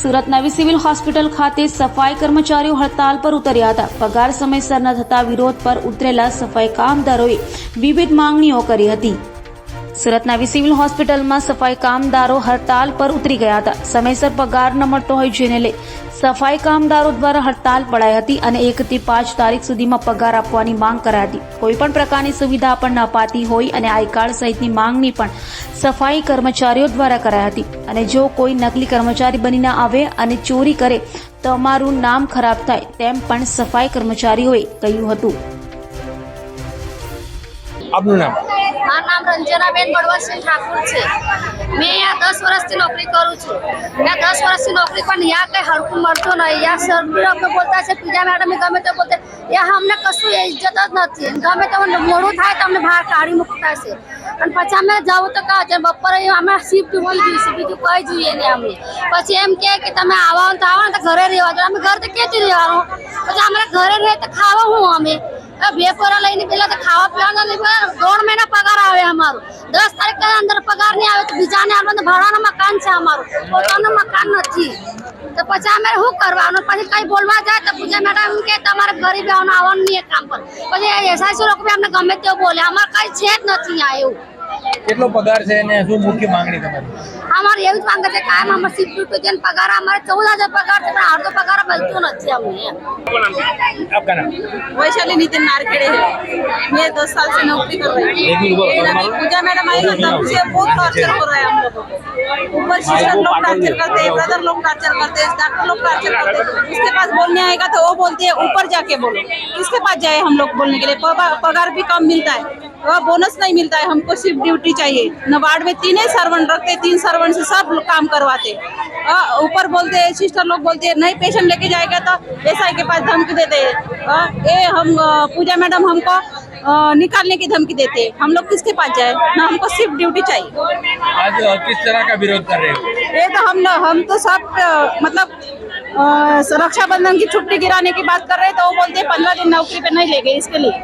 સુરત નવી civil hospital ખાતે સફાઈ કર્મચારીઓ હડતાલ પર ઉતર્યા હતા। પગાર સમયસર ન થતા વિરોધ પર ઉતરેલા સફાઈ કામદારોએ વિવિધ માંગણીઓ કરી હતી। સુરત નવી સિવિલ હોસ્પિટલમાં સફાઈ કામદારો હડતાલ પર ઉતરી ગયા હતા। સમયસર પગાર ન મળતો હોય જેને લઈ સફાઈ કામદારો દ્વારા હડતાલ પડાઈ હતી અને 1 થી 5 તારીખ સુધીમાં પગાર આપવાની માંગ કરાઈ હતી। કોઈપણ પ્રકારની સુવિધા પણ ન અપાતી હોય અને આઈ કાર્ડ સહિતની માંગણી પણ સફાઈ કર્મચારીઓ દ્વારા કરાઈ હતી અને જો કોઈ નકલી કર્મચારી બનીને આવે અને ચોરી કરે તો અમારું નામ ખરાબ થાય તેમ પણ સફાઈ કર્મચારીઓએ કહ્યું હતું। આપનું નામ? મારું નામ રંજનાબેન બળવંતસિંહ ઠાકુર છે। मैं यहाँ 10 વર્ષથી नौकरी करूँ छूँ। मैं 10 વર્ષથી नौकरी पर यहाँ कहीं हड़कू मरतो नहीं। यहाँ सर लोग बोलता है पूजा मैडम गमे तो बोलते यहाँ हमने कशु इज्जत ज नहीं। गमे तो मोड़ू थाय तो अमने बहार काढ़ी मूकता है। पछी अमे जाऊँ तो क्या बपोरे अमे शिफ्ट उठी जुए बीजू कई जुए नहीं। अमे पछी एम कहे कि तमे आवा तो आवा तो घरे रहवा दो। अमे घर तो के रहवा पछी अमरे घरे रहे तो खावा हूँ। अमे भेपोरा लईने पेला तो खावा पीवा नहीं। 2 महीना पगार आवे हमारो। 10 तारीख के अंदर पगार नहीं आवे तो बीजाने आवे तो भाड़ा मकान है हमारो पोतानो मकान नहीं। तो पछी अमे शू करवानो पछी कई बोलवा जाए तो पूजा मैडम के तमारे गरीब आवવાનું नहीं है काम पर। पछी एसआईसी लोग भी अमने गमे ते बोले अमारे कई छे ज नहीं आ एवं। કેટલો પગાર છે અને શું મુખ્ય માંગણી તમારી? हमारे यही मांग है कायम हमारे शिफ्ट ड्यूटी पगार हमारे 14,000 पगार थे अर्धो पगार मिलतो नहीं हमने। आपका नाम? वैशाली नितिन नारखेड़े है। मैं 10 साल से नौकरी कर रही हूँ। पूजा मैडम आई है तब से बहुत टॉर्चर हो रहा है हम लोगों को। ऊपर सिस्टर लोग टॉर्चर करते हैं, ब्रदर लोग टॉर्चर करते हैं, डॉक्टर लोग टॉर्चर करते हैं। उसके पास बोलने आएगा तो वो बोलते हैं ऊपर जाके बोलो। किसके पास जाए हम लोग बोलने के लिए? पगार भी कम मिलता है, बोनस नहीं मिलता है। हमको सिर्फ ड्यूटी चाहिए। न वार्ड में 3 सर्वेंट रखते, 3 सर्वेंट से सब काम करवाते। ऊपर बोलते हैं सिस्टर लोग बोलते हैं नहीं पेशेंट लेके जाएगा तो एसआई के पास धमकी देते हैं। ये हम पूजा मैडम हमको निकालने की धमकी देते हैं। हम लोग किसके पास जाए? ना हमको सिर्फ ड्यूटी चाहिए। आज किस तरह का विरोध कर रहे हो? ये तो हम तो सब मतलब रक्षाबंधन की छुट्टी गिराने की बात कर रहे हैं तो वो बोलते हैं 15 दिन नौकरी पे नहीं लेंगे। इसके लिए